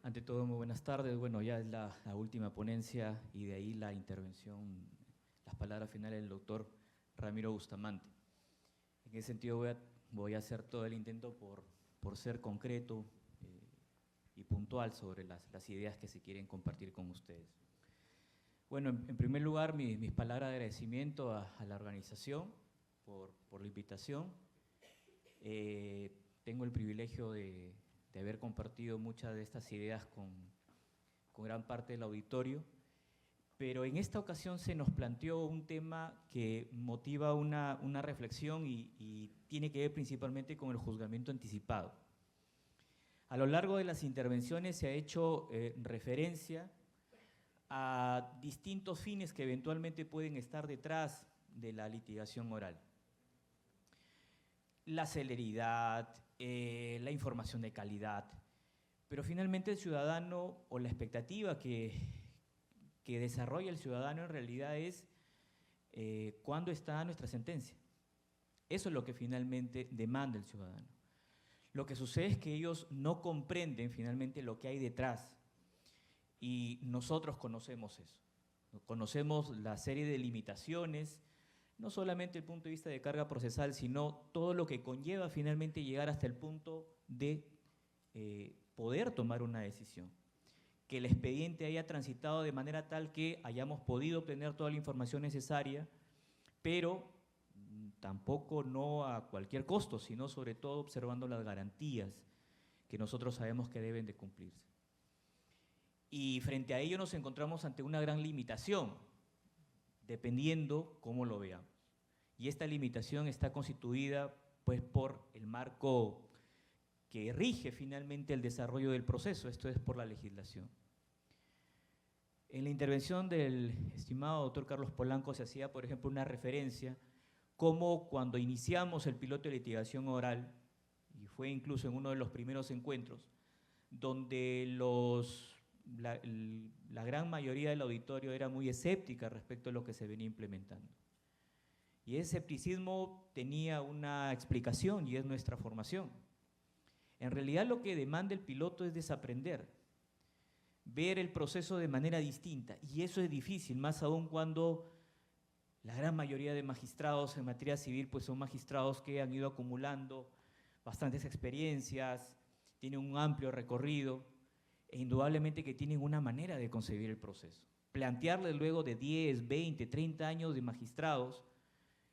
Ante todo, muy buenas tardes. Bueno, ya es la última ponencia y de ahí la intervención, las palabras finales del doctor Ramiro Bustamante. En ese sentido voy a hacer todo el intento por ser concreto y puntual sobre las ideas que se quieren compartir con ustedes. Bueno, en primer lugar, mis palabras de agradecimiento a la organización por la invitación. Tengo el privilegio de haber compartido muchas de estas ideas con gran parte del auditorio, pero en esta ocasión se nos planteó un tema que motiva una reflexión y tiene que ver principalmente con el juzgamiento anticipado. A lo largo de las intervenciones se ha hecho referencia a distintos fines que eventualmente pueden estar detrás de la litigación oral. La celeridad, la información de calidad, pero finalmente el ciudadano o la expectativa que desarrolla el ciudadano en realidad es cuándo está nuestra sentencia. Eso es lo que finalmente demanda el ciudadano. Lo que sucede es que ellos no comprenden finalmente lo que hay detrás y nosotros conocemos eso. Conocemos la serie de limitaciones, no solamente el punto de vista de carga procesal, sino todo lo que conlleva finalmente llegar hasta el punto de poder tomar una decisión. Que el expediente haya transitado de manera tal que hayamos podido obtener toda la información necesaria, pero tampoco no a cualquier costo, sino sobre todo observando las garantías que nosotros sabemos que deben de cumplirse. Y frente a ello nos encontramos ante una gran limitación, dependiendo cómo lo veamos. Y esta limitación está constituida pues, por el marco que rige finalmente el desarrollo del proceso, esto es por la legislación. En la intervención del estimado doctor Carlos Polanco se hacía, por ejemplo, una referencia como cuando iniciamos el piloto de litigación oral, y fue incluso en uno de los primeros encuentros, donde la gran mayoría del auditorio era muy escéptica respecto a lo que se venía implementando. Y ese escepticismo tenía una explicación y es nuestra formación. En realidad lo que demanda el piloto es desaprender, ver el proceso de manera distinta, y eso es difícil, más aún cuando la gran mayoría de magistrados en materia civil pues son magistrados que han ido acumulando bastantes experiencias, tienen un amplio recorrido, e indudablemente que tienen una manera de concebir el proceso. Plantearles luego de 10, 20, 30 años de magistrados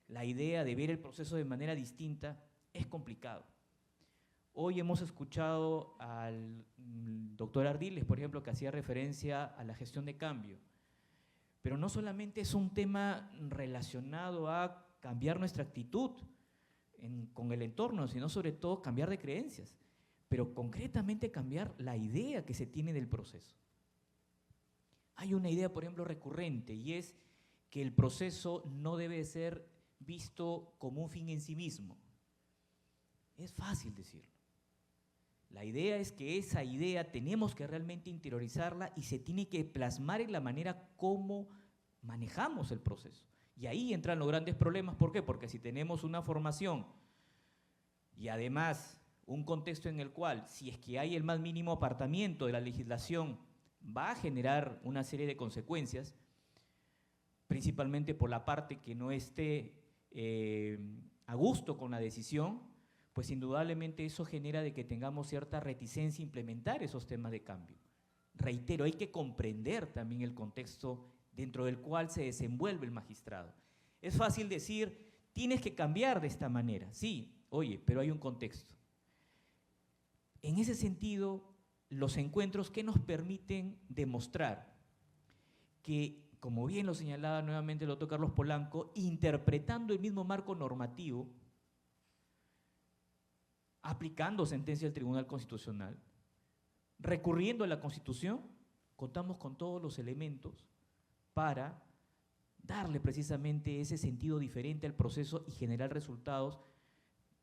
la idea de ver el proceso de manera distinta es complicado. Hoy hemos escuchado al doctor Ardiles, por ejemplo, que hacía referencia a la gestión de cambio, pero no solamente es un tema relacionado a cambiar nuestra actitud con el entorno, sino sobre todo cambiar de creencias, pero concretamente cambiar la idea que se tiene del proceso. Hay una idea, por ejemplo, recurrente, y es que el proceso no debe ser visto como un fin en sí mismo. Es fácil decirlo. La idea es que esa idea tenemos que realmente interiorizarla y se tiene que plasmar en la manera como manejamos el proceso. Y ahí entran los grandes problemas. ¿Por qué? Porque si tenemos una formación y además un contexto en el cual, si es que hay el más mínimo apartamiento de la legislación, va a generar una serie de consecuencias, principalmente por la parte que no esté a gusto con la decisión, pues indudablemente eso genera de que tengamos cierta reticencia a implementar esos temas de cambio. Reitero, hay que comprender también el contexto dentro del cual se desenvuelve el magistrado. Es fácil decir, tienes que cambiar de esta manera. Sí, oye, pero hay un contexto. En ese sentido, los encuentros que nos permiten demostrar que, como bien lo señalaba nuevamente el doctor Carlos Polanco, interpretando el mismo marco normativo, aplicando sentencia del Tribunal Constitucional, recurriendo a la Constitución, contamos con todos los elementos para darle precisamente ese sentido diferente al proceso y generar resultados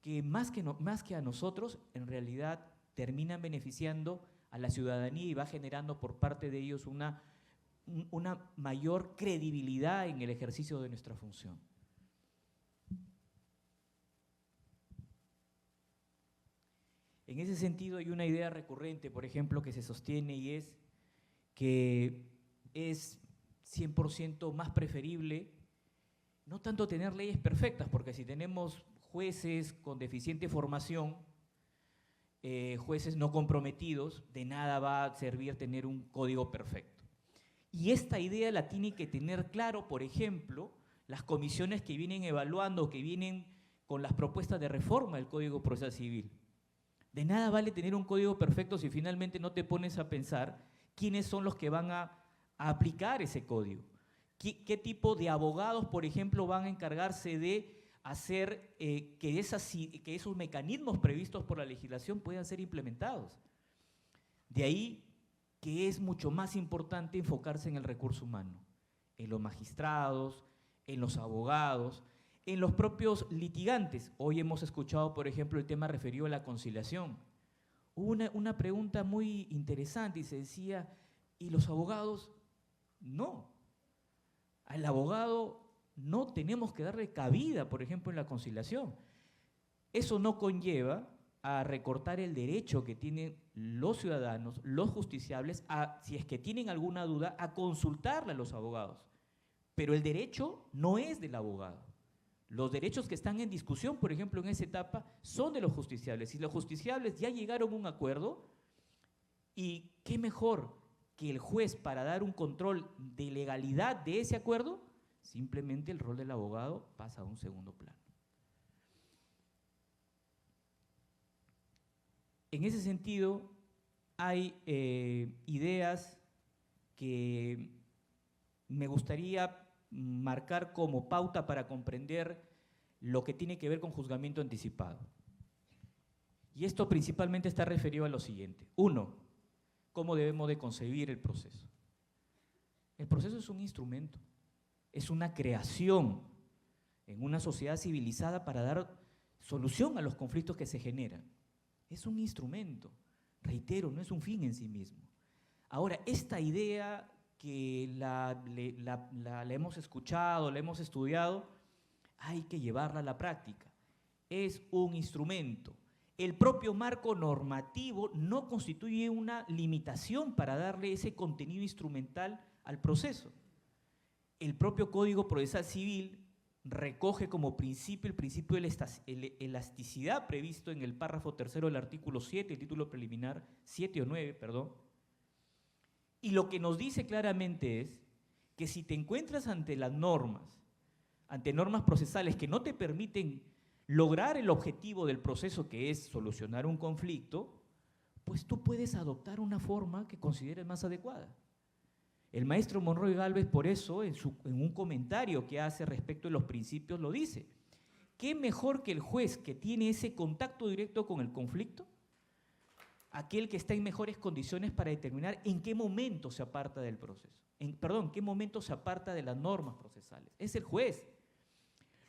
que más que a nosotros, en realidad terminan beneficiando a la ciudadanía y va generando por parte de ellos una mayor credibilidad en el ejercicio de nuestra función. En ese sentido hay una idea recurrente, por ejemplo, que se sostiene y es que es 100% más preferible no tanto tener leyes perfectas, porque si tenemos jueces con deficiente formación, jueces no comprometidos, de nada va a servir tener un código perfecto. Y esta idea la tiene que tener claro, por ejemplo, las comisiones que vienen evaluando, que vienen con las propuestas de reforma del Código Procesal Civil. De nada vale tener un código perfecto si finalmente no te pones a pensar quiénes son los que van a aplicar ese código. ¿Qué tipo de abogados, por ejemplo, van a encargarse de hacer que esos mecanismos previstos por la legislación puedan ser implementados? De ahí que es mucho más importante enfocarse en el recurso humano, en los magistrados, en los abogados, en los propios litigantes. Hoy hemos escuchado, por ejemplo, el tema referido a la conciliación. Hubo una pregunta muy interesante y se decía, ¿y los abogados? No. Al abogado no tenemos que darle cabida, por ejemplo, en la conciliación. Eso no conlleva a recortar el derecho que tienen los ciudadanos, los justiciables, si es que tienen alguna duda, a consultarle a los abogados. Pero el derecho no es del abogado. Los derechos que están en discusión, por ejemplo, en esa etapa, son de los justiciables. Y los justiciables ya llegaron a un acuerdo, y qué mejor que el juez para dar un control de legalidad de ese acuerdo, simplemente el rol del abogado pasa a un segundo plano. En ese sentido, hay ideas que me gustaría marcar como pauta para comprender lo que tiene que ver con juzgamiento anticipado. Y esto principalmente está referido a lo siguiente. Uno, ¿cómo debemos de concebir el proceso? El proceso es un instrumento, es una creación en una sociedad civilizada para dar solución a los conflictos que se generan. Es un instrumento, reitero, no es un fin en sí mismo. Ahora, esta idea que la hemos escuchado, la hemos estudiado, hay que llevarla a la práctica. Es un instrumento. El propio marco normativo no constituye una limitación para darle ese contenido instrumental al proceso. El propio Código Procesal Civil recoge como principio el principio de la elasticidad previsto en el párrafo tercero del artículo 7, el título preliminar 7 o 9, perdón. Y lo que nos dice claramente es que si te encuentras ante las normas, ante normas procesales que no te permiten lograr el objetivo del proceso, que es solucionar un conflicto, pues tú puedes adoptar una forma que consideres más adecuada. El maestro Monroy Gálvez, por eso, en un comentario que hace respecto de los principios, lo dice. ¿Qué mejor que el juez que tiene ese contacto directo con el conflicto? Aquel que está en mejores condiciones para determinar en qué momento se aparta del proceso. En qué momento se aparta de las normas procesales. Es el juez.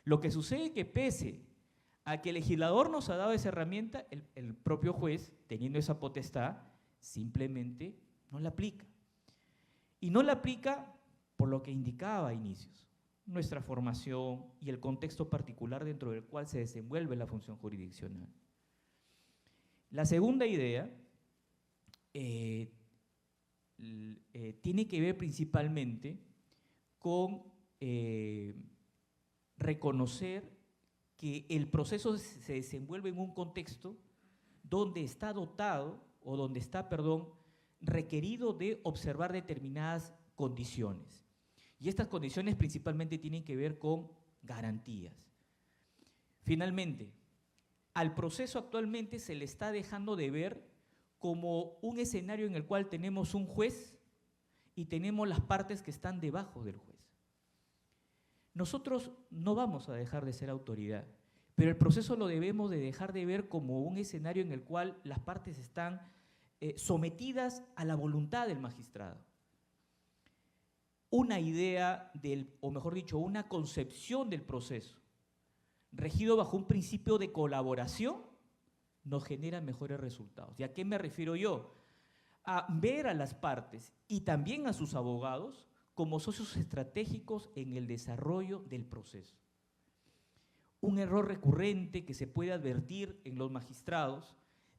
Lo que sucede es que pese a que el legislador nos ha dado esa herramienta, el propio juez, teniendo esa potestad, simplemente no la aplica. Y no la aplica por lo que indicaba a inicios, nuestra formación y el contexto particular dentro del cual se desenvuelve la función jurisdiccional. La segunda idea tiene que ver principalmente con reconocer que el proceso se desenvuelve en un contexto donde está dotado, o donde está, perdón, requerido de observar determinadas condiciones. Y estas condiciones principalmente tienen que ver con garantías. Finalmente, al proceso actualmente se le está dejando de ver como un escenario en el cual tenemos un juez y tenemos las partes que están debajo del juez. Nosotros no vamos a dejar de ser autoridad, pero el proceso lo debemos de dejar de ver como un escenario en el cual las partes están sometidas a la voluntad del magistrado. Una idea o mejor dicho, una concepción del proceso regido bajo un principio de colaboración nos genera mejores resultados. ¿Y a qué me refiero yo? A ver a las partes y también a sus abogados como socios estratégicos en el desarrollo del proceso. Un error recurrente que se puede advertir en los magistrados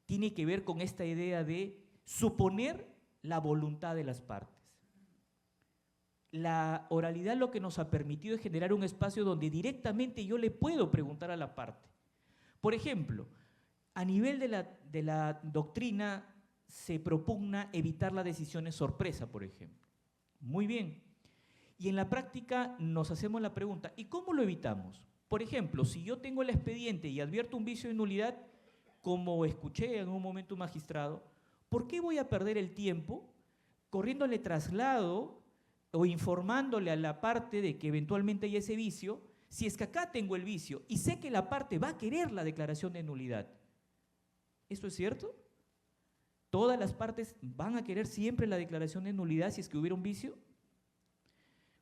tiene que ver con esta idea de suponer la voluntad de las partes. La oralidad lo que nos ha permitido es generar un espacio donde directamente yo le puedo preguntar a la parte. Por ejemplo, a nivel de la doctrina se propugna evitar las decisiones sorpresa, por ejemplo. Muy bien. Y en la práctica nos hacemos la pregunta, ¿y cómo lo evitamos? Por ejemplo, si yo tengo el expediente y advierto un vicio de nulidad, como escuché en un momento un magistrado, ¿por qué voy a perder el tiempo corriéndole traslado o informándole a la parte de que eventualmente hay ese vicio, si es que acá tengo el vicio y sé que la parte va a querer la declaración de nulidad? ¿Eso es cierto? ¿Todas las partes van a querer siempre la declaración de nulidad si es que hubiera un vicio?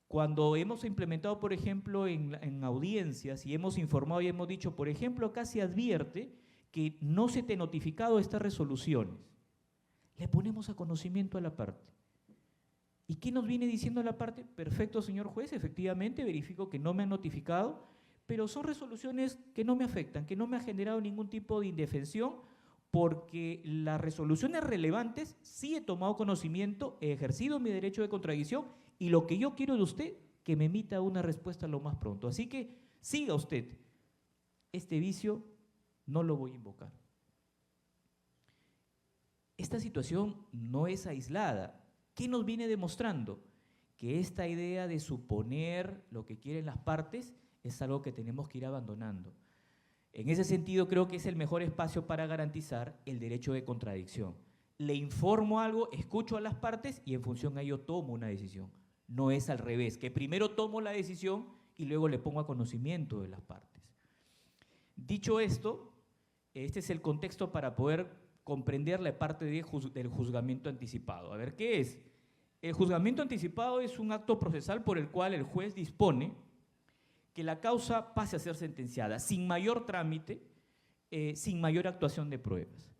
Cuando hemos implementado, por ejemplo, en audiencias y hemos informado y hemos dicho, por ejemplo, acá se advierte que no se te ha notificado estas resoluciones, le ponemos a conocimiento a la parte. ¿Y qué nos viene diciendo la parte? Perfecto, señor juez, efectivamente verifico que no me han notificado, pero son resoluciones que no me afectan, que no me ha generado ningún tipo de indefensión, porque las resoluciones relevantes sí he tomado conocimiento, he ejercido mi derecho de contradicción y lo que yo quiero de usted, que me emita una respuesta lo más pronto. Así que siga usted, este vicio no lo voy a invocar. Esta situación no es aislada. ¿Qué nos viene demostrando? Que esta idea de suponer lo que quieren las partes es algo que tenemos que ir abandonando. En ese sentido, creo que es el mejor espacio para garantizar el derecho de contradicción. Le informo algo, escucho a las partes y en función a ello tomo una decisión. No es al revés, que primero tomo la decisión y luego le pongo a conocimiento de las partes. Dicho esto, este es el contexto para poder comprender la parte del juzgamiento anticipado. A ver, ¿qué es? El juzgamiento anticipado es un acto procesal por el cual el juez dispone que la causa pase a ser sentenciada sin mayor trámite, sin mayor actuación de pruebas.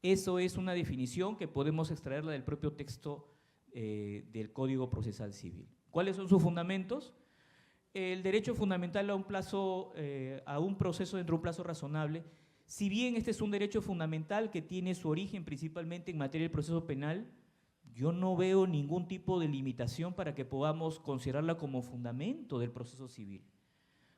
Eso es una definición que podemos extraerla del propio texto del Código Procesal Civil. ¿Cuáles son sus fundamentos? El derecho fundamental a un plazo, a un proceso dentro de un plazo razonable. Si bien este es un derecho fundamental que tiene su origen principalmente en materia del proceso penal, yo no veo ningún tipo de limitación para que podamos considerarla como fundamento del proceso civil.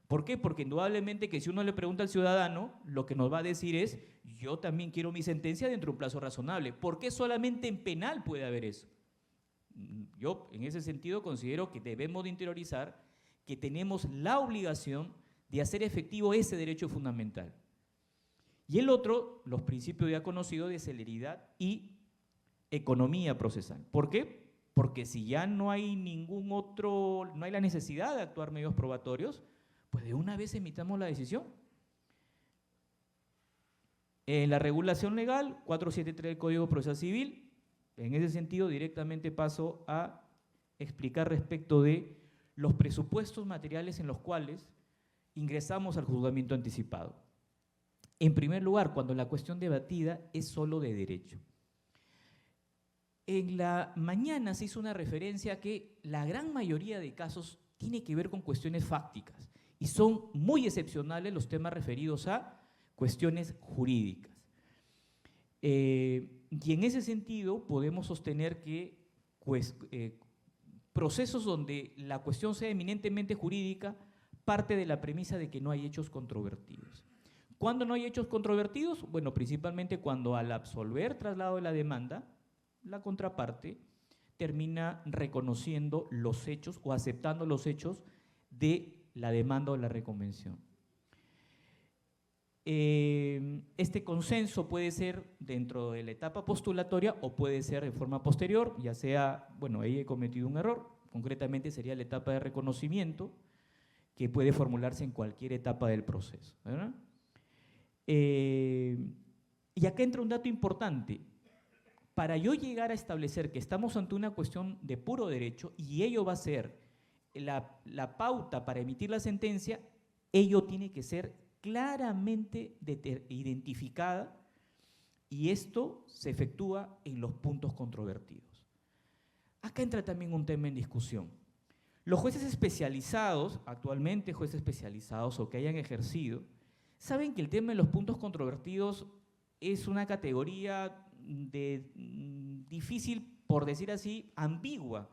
¿Por qué? Porque indudablemente que si uno le pregunta al ciudadano, lo que nos va a decir es, yo también quiero mi sentencia dentro de un plazo razonable. ¿Por qué solamente en penal puede haber eso? Yo, en ese sentido, considero que debemos de interiorizar que tenemos la obligación de hacer efectivo ese derecho fundamental. Y el otro, los principios ya conocidos de celeridad y economía procesal. ¿Por qué? Porque si ya no hay ningún otro, no hay la necesidad de actuar medios probatorios, pues de una vez emitamos la decisión. En la regulación legal, 473 del Código Procesal Civil, en ese sentido directamente paso a explicar respecto de los presupuestos materiales en los cuales ingresamos al juzgamiento anticipado. En primer lugar, cuando la cuestión debatida es solo de derecho. En la mañana se hizo una referencia a que la gran mayoría de casos tiene que ver con cuestiones fácticas y son muy excepcionales los temas referidos a cuestiones jurídicas. Y en ese sentido podemos sostener que procesos donde la cuestión sea eminentemente jurídica parte de la premisa de que no hay hechos controvertidos. ¿Cuándo no hay hechos controvertidos? Bueno, principalmente cuando al absolver traslado de la demanda, la contraparte termina reconociendo los hechos o aceptando los hechos de la demanda o la reconvención. Este consenso puede ser dentro de la etapa postulatoria o puede ser en forma posterior, ya sea, bueno, ahí he cometido un error, concretamente sería la etapa de reconocimiento, que puede formularse en cualquier etapa del proceso, ¿verdad? Y acá entra un dato importante. Para yo llegar a establecer que estamos ante una cuestión de puro derecho y ello va a ser la pauta para emitir la sentencia, ello tiene que ser claramente identificada y esto se efectúa en los puntos controvertidos. Acá entra también un tema en discusión. Los jueces especializados, actualmente jueces especializados o que hayan ejercido, saben que el tema de los puntos controvertidos es una categoría de difícil, por decir así, ambigua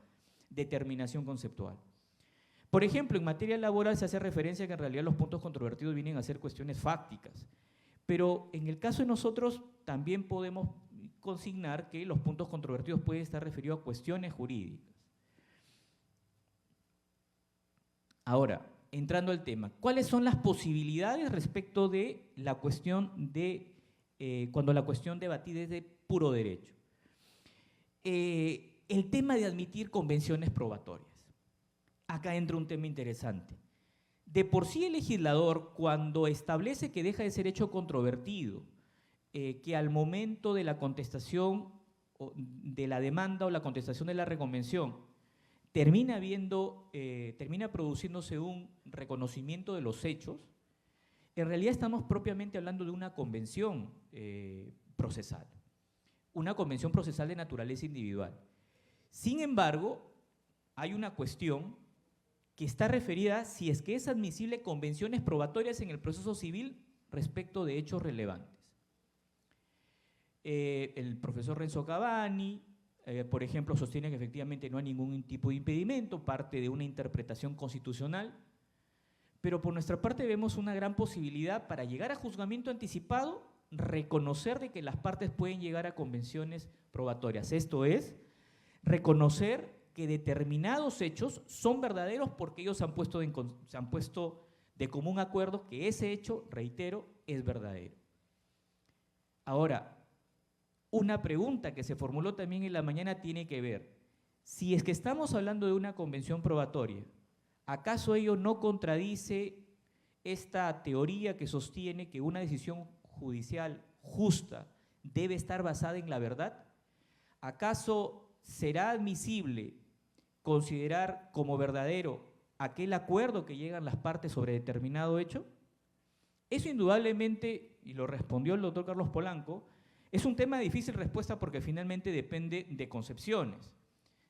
determinación conceptual. Por ejemplo, en materia laboral se hace referencia a que en realidad los puntos controvertidos vienen a ser cuestiones fácticas, pero en el caso de nosotros también podemos consignar que los puntos controvertidos pueden estar referidos a cuestiones jurídicas. Ahora, entrando al tema, ¿cuáles son las posibilidades respecto de la cuestión de, cuando la cuestión debatida es de puro derecho? El tema de admitir convenciones probatorias. Acá entra un tema interesante. De por sí el legislador, cuando establece que deja de ser hecho controvertido, que al momento de la contestación de la demanda o la contestación de la reconvención termina produciéndose un reconocimiento de los hechos, en realidad estamos propiamente hablando de una convención procesal, una convención procesal de naturaleza individual. Sin embargo, hay una cuestión que está referida a si es que es admisible convenciones probatorias en el proceso civil respecto de hechos relevantes. El profesor Renzo Cavani, por ejemplo, sostiene que efectivamente no hay ningún tipo de impedimento, parte de una interpretación constitucional, pero por nuestra parte vemos una gran posibilidad para llegar a juzgamiento anticipado, reconocer de que las partes pueden llegar a convenciones probatorias. Esto es, reconocer que determinados hechos son verdaderos porque ellos se han puesto de común acuerdo que ese hecho, reitero, es verdadero. Ahora, una pregunta que se formuló también en la mañana tiene que ver, si es que estamos hablando de una convención probatoria, ¿acaso ello no contradice esta teoría que sostiene que una decisión judicial justa debe estar basada en la verdad? ¿Acaso será admisible considerar como verdadero aquel acuerdo que llegan las partes sobre determinado hecho? Eso indudablemente, y lo respondió el doctor Carlos Polanco, es un tema de difícil respuesta porque finalmente depende de concepciones.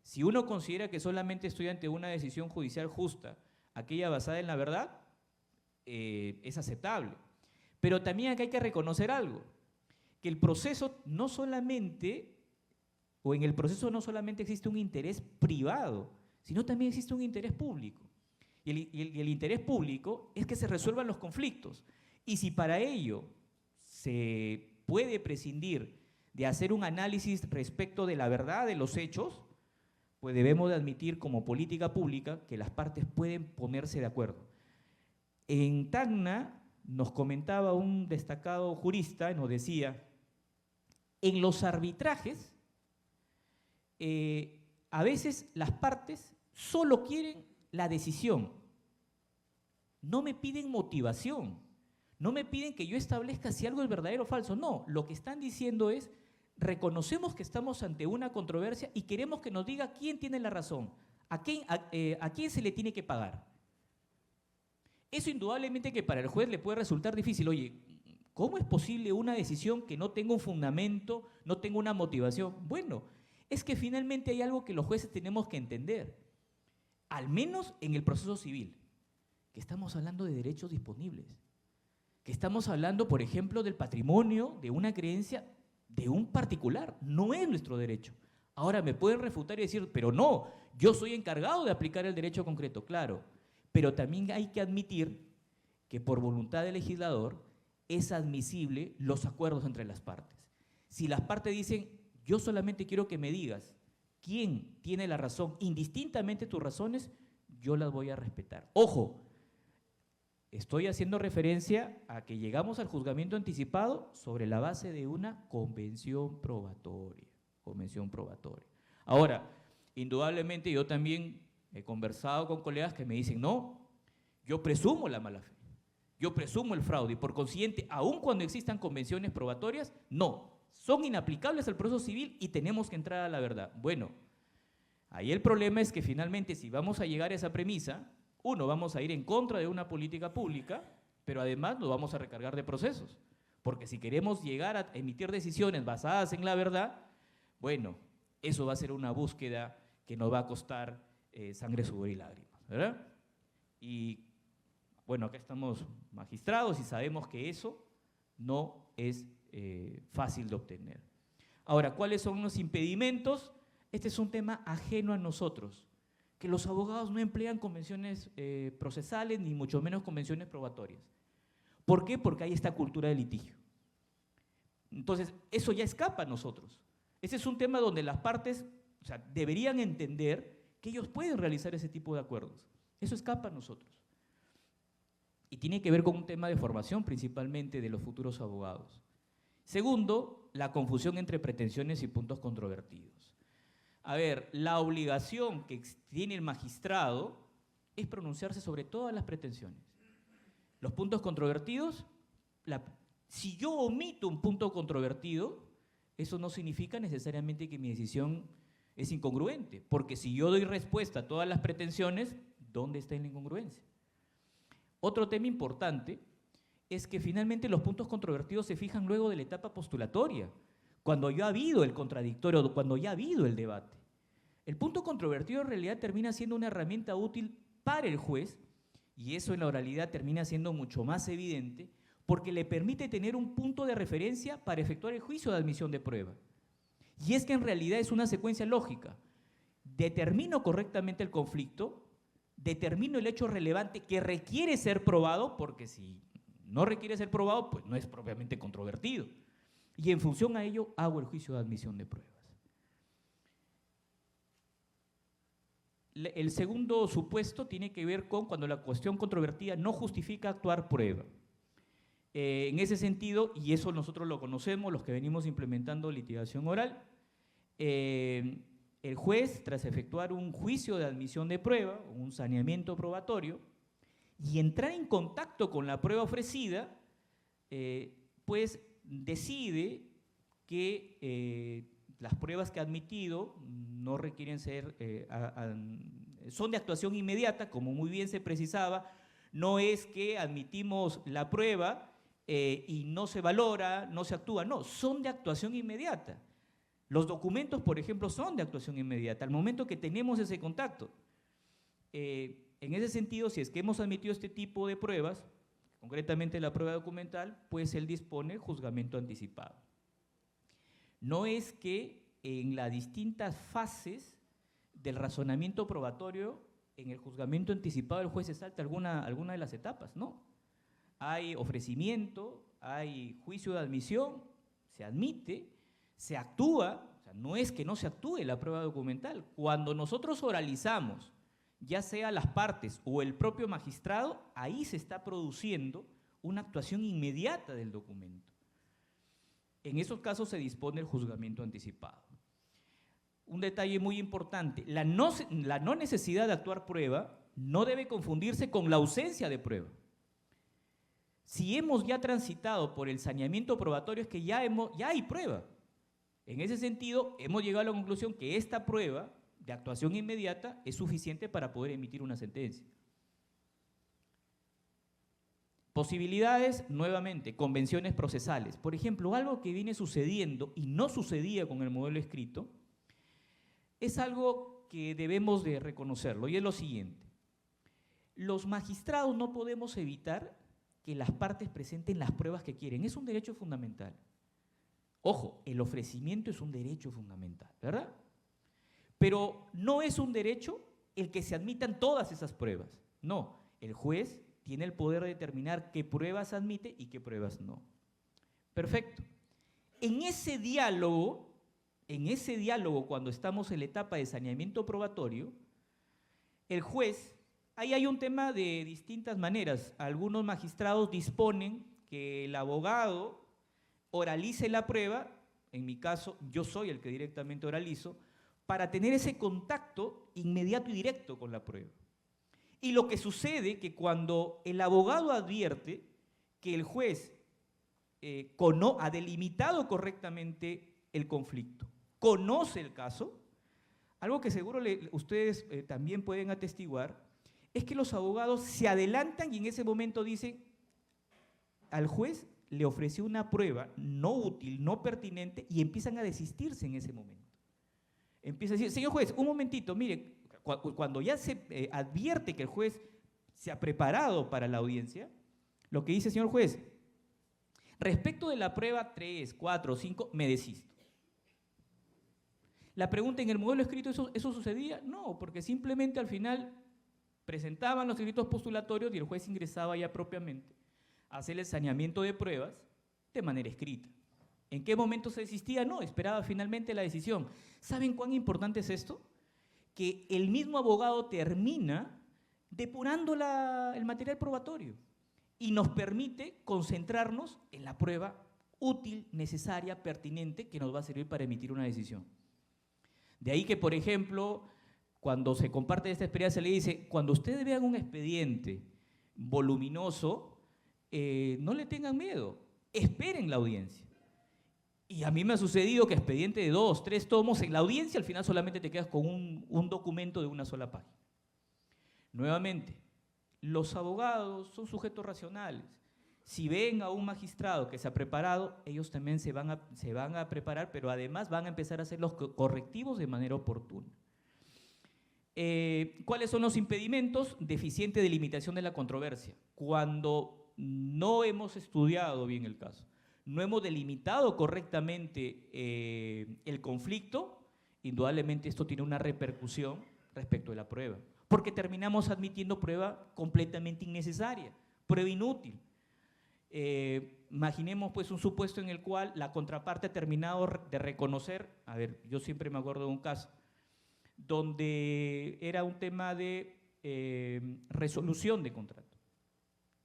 Si uno considera que solamente estoy ante una decisión judicial justa, aquella basada en la verdad, es aceptable. Pero también acá hay que reconocer algo, que el proceso no solamente, o en el proceso no solamente existe un interés privado, sino también existe un interés público. Y el interés público es que se resuelvan los conflictos. Y si para ello se puede prescindir de hacer un análisis respecto de la verdad de los hechos, pues debemos de admitir como política pública que las partes pueden ponerse de acuerdo. En Tacna nos comentaba un destacado jurista, nos decía, en los arbitrajes, a veces las partes solo quieren la decisión, no me piden motivación, no me piden que yo establezca si algo es verdadero o falso, no, lo que están diciendo es, reconocemos que estamos ante una controversia y queremos que nos diga quién tiene la razón, a quién se le tiene que pagar. Eso indudablemente que para el juez le puede resultar difícil, oye, ¿cómo es posible una decisión que no tenga un fundamento, no tenga una motivación? Bueno, es que finalmente hay algo que los jueces tenemos que entender, al menos en el proceso civil, que estamos hablando de derechos disponibles, que estamos hablando, por ejemplo, del patrimonio, de una creencia de un particular, no es nuestro derecho. Ahora me pueden refutar y decir, pero no, yo soy encargado de aplicar el derecho concreto, claro, pero también hay que admitir que por voluntad del legislador es admisible los acuerdos entre las partes. Si las partes dicen, yo solamente quiero que me digas quién tiene la razón, indistintamente tus razones, yo las voy a respetar. Ojo, estoy haciendo referencia a que llegamos al juzgamiento anticipado sobre la base de una convención probatoria. Ahora, indudablemente yo también he conversado con colegas que me dicen, no, yo presumo la mala fe, yo presumo el fraude y por consiguiente, aun cuando existan convenciones probatorias, no, son inaplicables al proceso civil y tenemos que entrar a la verdad. Bueno, ahí el problema es que finalmente si vamos a llegar a esa premisa, uno, vamos a ir en contra de una política pública, pero además nos vamos a recargar de procesos. Porque si queremos llegar a emitir decisiones basadas en la verdad, bueno, eso va a ser una búsqueda que nos va a costar sangre, sudor y lágrimas, ¿verdad? Y bueno, acá estamos magistrados y sabemos que eso no es fácil de obtener. Ahora, ¿cuáles son los impedimentos? Este es un tema ajeno a nosotros, que los abogados no emplean convenciones procesales, ni mucho menos convenciones probatorias. ¿Por qué? Porque hay esta cultura de litigio. Entonces, eso ya escapa a nosotros. Ese es un tema donde las partes, o sea, deberían entender que ellos pueden realizar ese tipo de acuerdos. Eso escapa a nosotros. Y tiene que ver con un tema de formación principalmente de los futuros abogados. Segundo, la confusión entre pretensiones y puntos controvertidos. A ver, la obligación que tiene el magistrado es pronunciarse sobre todas las pretensiones. Los puntos controvertidos, si yo omito un punto controvertido, eso no significa necesariamente que mi decisión es incongruente, porque si yo doy respuesta a todas las pretensiones, ¿dónde está la incongruencia? Otro tema importante es que finalmente los puntos controvertidos se fijan luego de la etapa postulatoria, cuando ya ha habido el contradictorio, cuando ya ha habido el debate. El punto controvertido en realidad termina siendo una herramienta útil para el juez, y eso en la oralidad termina siendo mucho más evidente, porque le permite tener un punto de referencia para efectuar el juicio de admisión de prueba. Y es que en realidad es una secuencia lógica. Determino correctamente el conflicto, determino el hecho relevante que requiere ser probado, porque si no requiere ser probado, pues no es propiamente controvertido. Y en función a ello, hago el juicio de admisión de pruebas. El segundo supuesto tiene que ver con cuando la cuestión controvertida no justifica actuar prueba. En ese sentido, y eso nosotros lo conocemos, los que venimos implementando litigación oral, el juez, tras efectuar un juicio de admisión de prueba, un saneamiento probatorio, y entrar en contacto con la prueba ofrecida, pues decide que las pruebas que ha admitido no requieren ser, son de actuación inmediata, como muy bien se precisaba. No es que admitimos la prueba y no se valora, no se actúa, no, son de actuación inmediata. Los documentos, por ejemplo, son de actuación inmediata, al momento que tenemos ese contacto. En ese sentido, si es que hemos admitido este tipo de pruebas, concretamente la prueba documental, pues él dispone juzgamiento anticipado. No es que en las distintas fases del razonamiento probatorio, en el juzgamiento anticipado el juez se salta alguna de las etapas, no. Hay ofrecimiento, hay juicio de admisión, se admite, se actúa, o sea, no es que no se actúe la prueba documental. Cuando nosotros oralizamos, ya sea las partes o el propio magistrado, ahí se está produciendo una actuación inmediata del documento. En esos casos se dispone el juzgamiento anticipado. Un detalle muy importante, la no necesidad de actuar prueba no debe confundirse con la ausencia de prueba. Si hemos ya transitado por el saneamiento probatorio es que ya hay prueba. En ese sentido, hemos llegado a la conclusión que esta prueba de actuación inmediata es suficiente para poder emitir una sentencia. Posibilidades, nuevamente, convenciones procesales. Por ejemplo, algo que viene sucediendo y no sucedía con el modelo escrito, es algo que debemos de reconocerlo, y es lo siguiente. Los magistrados no podemos evitar que las partes presenten las pruebas que quieren. Es un derecho fundamental. Ojo, el ofrecimiento es un derecho fundamental, ¿verdad? Pero no es un derecho el que se admitan todas esas pruebas. No, el juez tiene el poder de determinar qué pruebas admite y qué pruebas no. Perfecto. En ese diálogo, cuando estamos en la etapa de saneamiento probatorio, el juez, ahí hay un tema de distintas maneras. Algunos magistrados disponen que el abogado oralice la prueba, en mi caso, yo soy el que directamente oralizo, para tener ese contacto inmediato y directo con la prueba. Y lo que sucede que cuando el abogado advierte que el juez ha delimitado correctamente el conflicto, conoce el caso, algo que seguro ustedes también pueden atestiguar, es que los abogados se adelantan y en ese momento dicen, al juez le ofreció una prueba no útil, no pertinente, y empiezan a desistirse en ese momento. Empieza a decir, señor juez, un momentito, mire, cuando ya se advierte que el juez se ha preparado para la audiencia, lo que dice, señor juez, Respecto de la prueba 3, 4, 5, me desisto. La pregunta, ¿en el modelo escrito eso sucedía? No, porque simplemente al final presentaban los escritos postulatorios y el juez ingresaba ya propiamente a hacer el saneamiento de pruebas de manera escrita. ¿En qué momento se desistía? No, esperaba finalmente la decisión. ¿Saben cuán importante es esto? Que el mismo abogado termina depurando el material probatorio y nos permite concentrarnos en la prueba útil, necesaria, pertinente, que nos va a servir para emitir una decisión. De ahí que, por ejemplo, cuando se comparte esta experiencia, se le dice, cuando ustedes vean un expediente voluminoso, no le tengan miedo, esperen la audiencia. Y a mí me ha sucedido que expediente de 2, 3 tomos, en la audiencia al final solamente te quedas con un documento de una sola página. Nuevamente, los abogados son sujetos racionales. Si ven a un magistrado que se ha preparado, ellos también se van a preparar, pero además van a empezar a hacer los correctivos de manera oportuna. ¿Cuáles son los impedimentos? Deficiente delimitación de la controversia. Cuando no hemos estudiado bien el caso, no hemos delimitado correctamente el conflicto, indudablemente esto tiene una repercusión respecto de la prueba, porque terminamos admitiendo prueba completamente innecesaria, prueba inútil. Imaginemos pues un supuesto en el cual la contraparte ha terminado de reconocer, a ver, yo siempre me acuerdo de un caso, donde era un tema de resolución de contrato.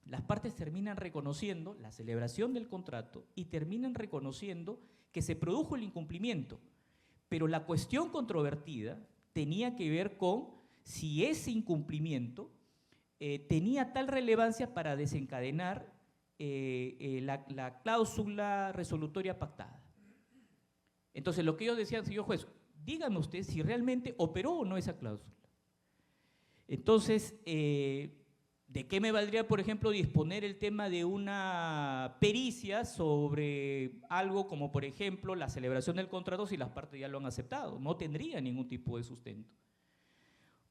Las partes terminan reconociendo la celebración del contrato y terminan reconociendo que se produjo el incumplimiento, pero la cuestión controvertida tenía que ver con si ese incumplimiento tenía tal relevancia para desencadenar la cláusula resolutoria pactada. Entonces, lo que ellos decían, señor juez, dígame usted si realmente operó o no esa cláusula. Entonces, ¿de qué me valdría, por ejemplo, disponer el tema de una pericia sobre algo como, por ejemplo, la celebración del contrato si las partes ya lo han aceptado? No tendría ningún tipo de sustento.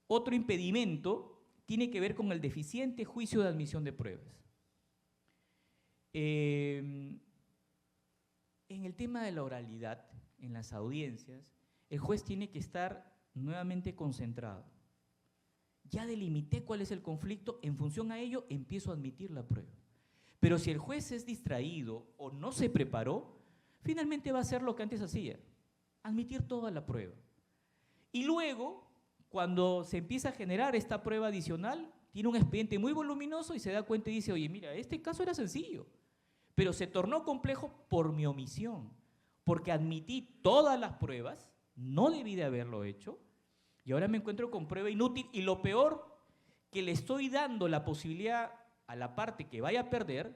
Otro impedimento tiene que ver con el deficiente juicio de admisión de pruebas. En el tema de la oralidad, en las audiencias, el juez tiene que estar nuevamente concentrado. Ya delimité cuál es el conflicto, en función a ello empiezo a admitir la prueba. Pero si el juez es distraído o no se preparó, finalmente va a hacer lo que antes hacía, admitir toda la prueba. Y luego, cuando se empieza a generar esta prueba adicional, tiene un expediente muy voluminoso y se da cuenta y dice, oye, mira, este caso era sencillo, pero se tornó complejo por mi omisión, porque admití todas las pruebas, no debí de haberlo hecho, y ahora me encuentro con prueba inútil, y lo peor, que le estoy dando la posibilidad a la parte que vaya a perder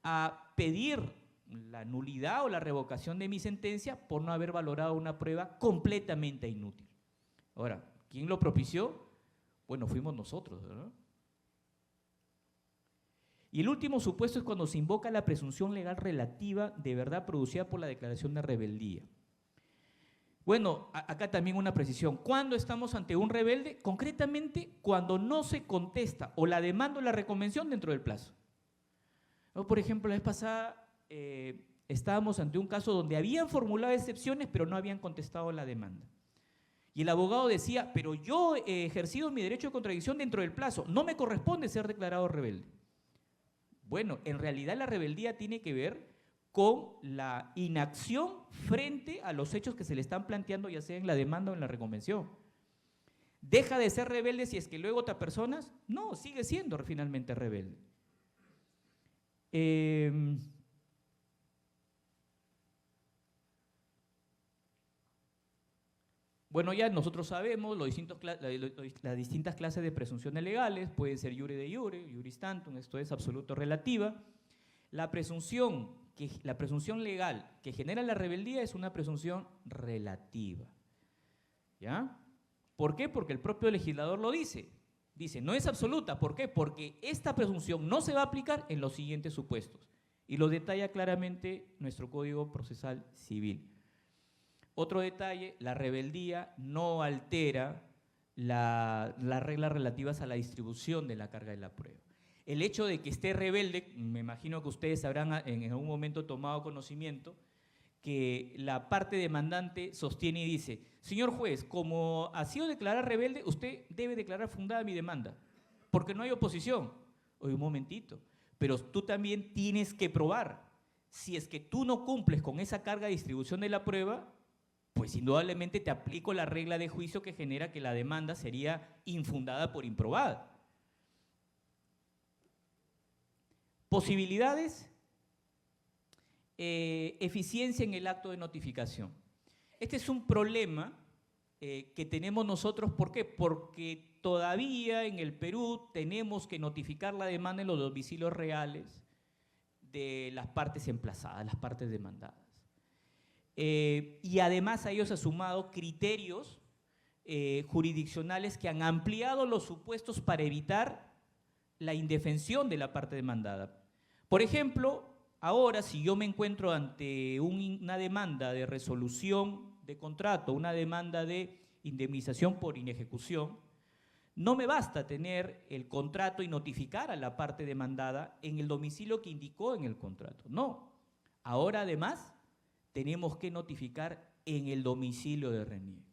a pedir la nulidad o la revocación de mi sentencia por no haber valorado una prueba completamente inútil. Ahora, ¿quién lo propició? Bueno, fuimos nosotros, ¿verdad? Y el último supuesto es cuando se invoca la presunción legal relativa de verdad producida por la declaración de rebeldía. Bueno, acá también una precisión. ¿Cuándo estamos ante un rebelde? Concretamente, cuando no se contesta o la demanda o la reconvención dentro del plazo. Por ejemplo, la vez pasada estábamos ante un caso donde habían formulado excepciones, pero no habían contestado la demanda. Y el abogado decía, pero yo he ejercido mi derecho de contradicción dentro del plazo, no me corresponde ser declarado rebelde. Bueno, en realidad la rebeldía tiene que ver con la inacción frente a los hechos que se le están planteando, ya sea en la demanda o en la reconvención. ¿Deja de ser rebelde si es que luego otras personas? No, sigue siendo finalmente rebelde. Bueno, ya nosotros sabemos las distintas clases de presunciones legales, puede ser iure de iure, iuris tantum, esto es absoluto relativa. La presunción legal que genera la rebeldía es una presunción relativa. ¿Ya? ¿Por qué? Porque el propio legislador lo dice. Dice, no es absoluta. ¿Por qué? Porque esta presunción no se va a aplicar en los siguientes supuestos. Y lo detalla claramente nuestro Código Procesal Civil. Otro detalle, la rebeldía no altera las reglas relativas a la distribución de la carga de la prueba. El hecho de que esté rebelde, me imagino que ustedes habrán en algún momento tomado conocimiento, que la parte demandante sostiene y dice, señor juez, como ha sido declarada rebelde, usted debe declarar fundada mi demanda, porque no hay oposición. Oye, un momentito, pero tú también tienes que probar. Si es que tú no cumples con esa carga de distribución de la prueba, pues indudablemente te aplico la regla de juicio que genera que la demanda sería infundada por improbada. Posibilidades, eficiencia en el acto de notificación. Este es un problema que tenemos nosotros, ¿por qué? Porque todavía en el Perú tenemos que notificar la demanda en los domicilios reales de las partes emplazadas, las partes demandadas. Y además a ellos se han sumado criterios jurisdiccionales que han ampliado los supuestos para evitar la indefensión de la parte demandada. Por ejemplo, ahora si yo me encuentro ante una demanda de resolución de contrato, una demanda de indemnización por inejecución, no me basta tener el contrato y notificar a la parte demandada en el domicilio que indicó en el contrato. No, ahora además tenemos que notificar en el domicilio de reniegue,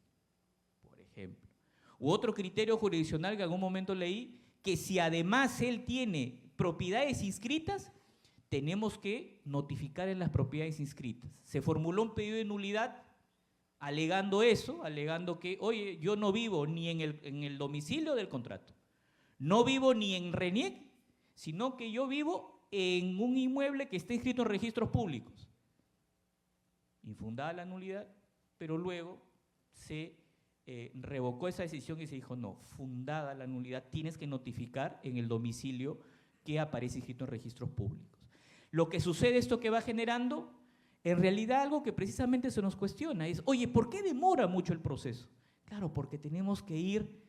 por ejemplo. U otro criterio jurisdiccional que en algún momento leí, que si además él tiene propiedades inscritas, tenemos que notificar en las propiedades inscritas. Se formuló un pedido de nulidad alegando eso, alegando que, oye, yo no vivo ni en el domicilio del contrato, no vivo ni en RENIEC, sino que yo vivo en un inmueble que está inscrito en registros públicos. Infundada la nulidad, pero luego se revocó esa decisión y se dijo, no, fundada la nulidad, tienes que notificar en el domicilio que aparece inscrito en registros públicos. Lo que sucede, esto que va generando, en realidad algo que precisamente se nos cuestiona es, oye, ¿por qué demora mucho el proceso? Claro, porque tenemos que ir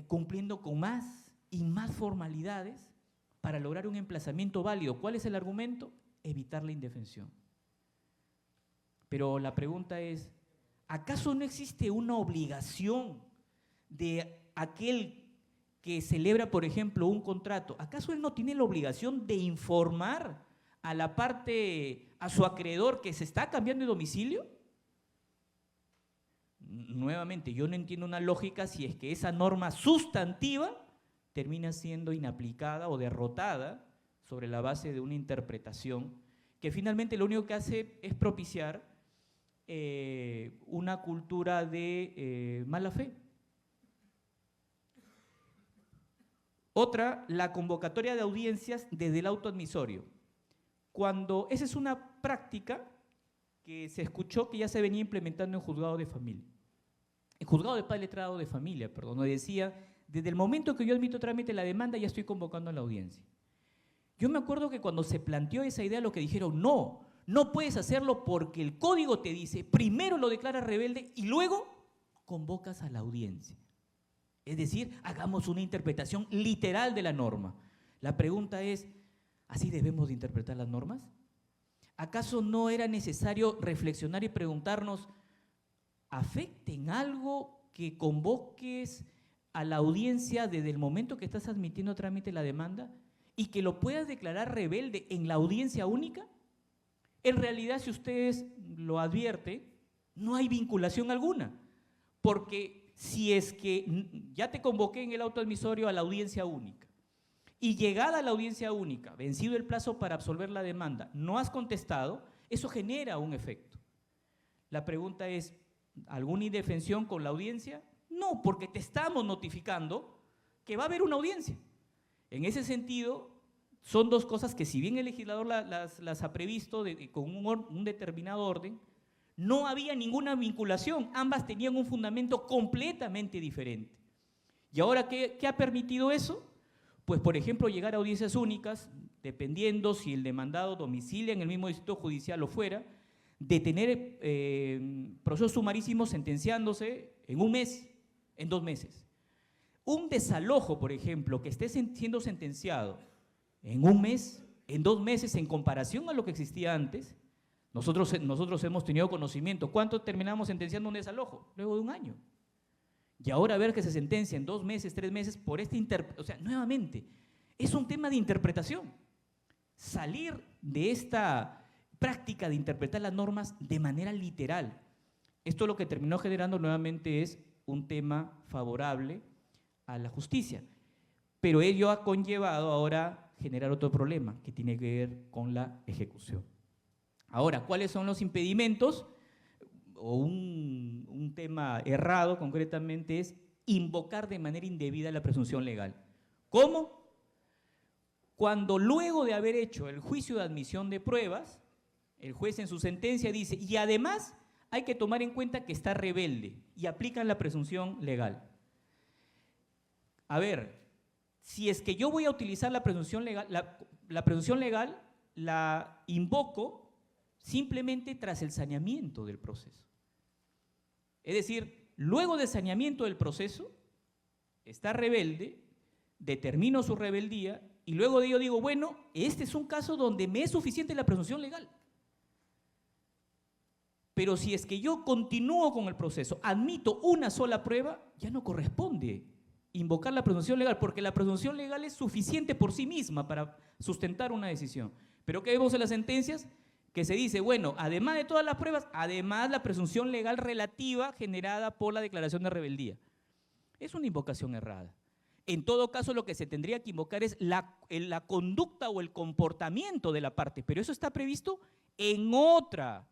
cumpliendo con más y más formalidades para lograr un emplazamiento válido. ¿Cuál es el argumento? Evitar la indefensión. Pero la pregunta es, ¿acaso no existe una obligación de aquel que celebra, por ejemplo, un contrato? ¿Acaso él no tiene la obligación de informar a la parte, a su acreedor que se está cambiando de domicilio? Nuevamente, yo no entiendo una lógica si es que esa norma sustantiva termina siendo inaplicada o derrotada sobre la base de una interpretación que finalmente lo único que hace es propiciar una cultura de mala fe. Otra, la convocatoria de audiencias desde el auto admisorio. Cuando esa es una práctica que se escuchó que ya se venía implementando en juzgado de familia. El juzgado de paz letrado de familia, perdón, nos decía, desde el momento que yo admito trámite la demanda ya estoy convocando a la audiencia. Yo me acuerdo que cuando se planteó esa idea lo que dijeron, no puedes hacerlo porque el código te dice, primero lo declaras rebelde y luego convocas a la audiencia. Es decir, hagamos una interpretación literal de la norma. La pregunta es, ¿así debemos de interpretar las normas? ¿Acaso no era necesario reflexionar y preguntarnos, ¿afecta en algo que convoques a la audiencia desde el momento que estás admitiendo trámite la demanda y que lo puedas declarar rebelde en la audiencia única? En realidad, si ustedes lo advierten, no hay vinculación alguna, porque si es que ya te convoqué en el auto admisorio a la audiencia única y llegada a la audiencia única, vencido el plazo para absolver la demanda, no has contestado, eso genera un efecto. La pregunta es, ¿alguna indefensión con la audiencia? No, porque te estamos notificando que va a haber una audiencia. En ese sentido, son dos cosas que si bien el legislador las ha previsto con un determinado orden, no había ninguna vinculación, ambas tenían un fundamento completamente diferente. ¿Y ahora qué ha permitido eso? Pues, por ejemplo, llegar a audiencias únicas, dependiendo si el demandado domicilia en el mismo distrito judicial o fuera, de tener procesos sumarísimos sentenciándose en un mes, en 2 meses. Un desalojo, por ejemplo, que esté siendo sentenciado en un mes, en 2 meses, en comparación a lo que existía antes, nosotros hemos tenido conocimiento. ¿Cuánto terminamos sentenciando un desalojo? Luego de 1 año. Y ahora ver que se sentencia en 2 meses, 3 meses por o sea, nuevamente, Es un tema de interpretación. Salir de esta práctica de interpretar las normas de manera literal. Esto lo que terminó generando nuevamente es un tema favorable a la justicia. Pero ello ha conllevado ahora generar otro problema que tiene que ver con la ejecución. Ahora, ¿cuáles son los impedimentos? O un tema errado concretamente es invocar de manera indebida la presunción legal. ¿Cómo? Cuando luego de haber hecho el juicio de admisión de pruebas, el juez en su sentencia dice, y además hay que tomar en cuenta que está rebelde, y aplican la presunción legal. A ver, si es que yo voy a utilizar la presunción legal, la presunción legal la invoco simplemente tras el saneamiento del proceso. Es decir, luego del saneamiento del proceso, está rebelde, determino su rebeldía, y luego de ello digo, bueno, este es un caso donde me es suficiente la presunción legal. Pero si es que yo continúo con el proceso, admito una sola prueba, ya no corresponde invocar la presunción legal, porque la presunción legal es suficiente por sí misma para sustentar una decisión. Pero ¿qué vemos en las sentencias? Que se dice, bueno, además de todas las pruebas, además la presunción legal relativa generada por la declaración de rebeldía. Es una invocación errada. En todo caso, lo que se tendría que invocar es la conducta o el comportamiento de la parte, pero eso está previsto en otra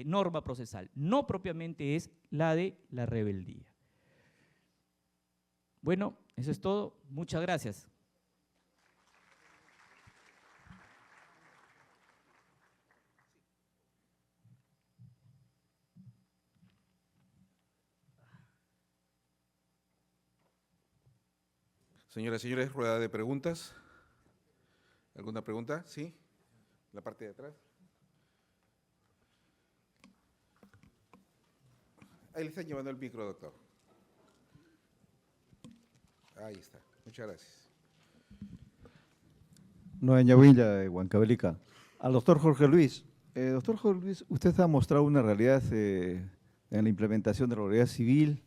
norma procesal, no propiamente es la de la rebeldía. Bueno, eso es todo. Muchas gracias. Señoras y señores, rueda de preguntas. ¿Alguna pregunta? ¿Sí? La parte de atrás. Ahí le están llevando el micro, doctor. Ahí está. Muchas gracias. Noeña Villa, de Huancavelica. Al doctor Jorge Luis. Doctor Jorge Luis, usted ha mostrado una realidad en la implementación de la realidad civil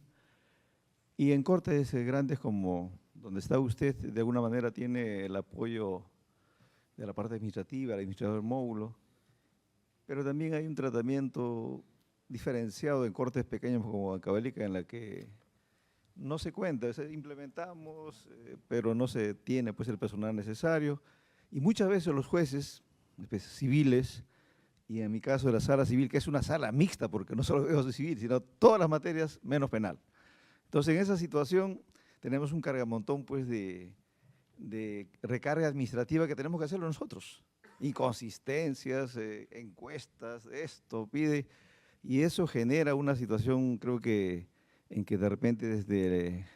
y en cortes grandes como donde está usted, de alguna manera tiene el apoyo de la parte administrativa, el administrador del módulo, pero también hay un tratamiento diferenciado en cortes pequeños como Huancavelica en la que no se cuenta, implementamos, pero no se tiene pues el personal necesario. Y muchas veces los jueces civiles, y en mi caso de la sala civil, que es una sala mixta, porque no solo veo de civil, sino todas las materias menos penal. Entonces, en esa situación tenemos un cargamontón pues, de recarga administrativa que tenemos que hacerlo nosotros. Inconsistencias, encuestas, esto, pide, y eso genera una situación, creo que, en que de repente desde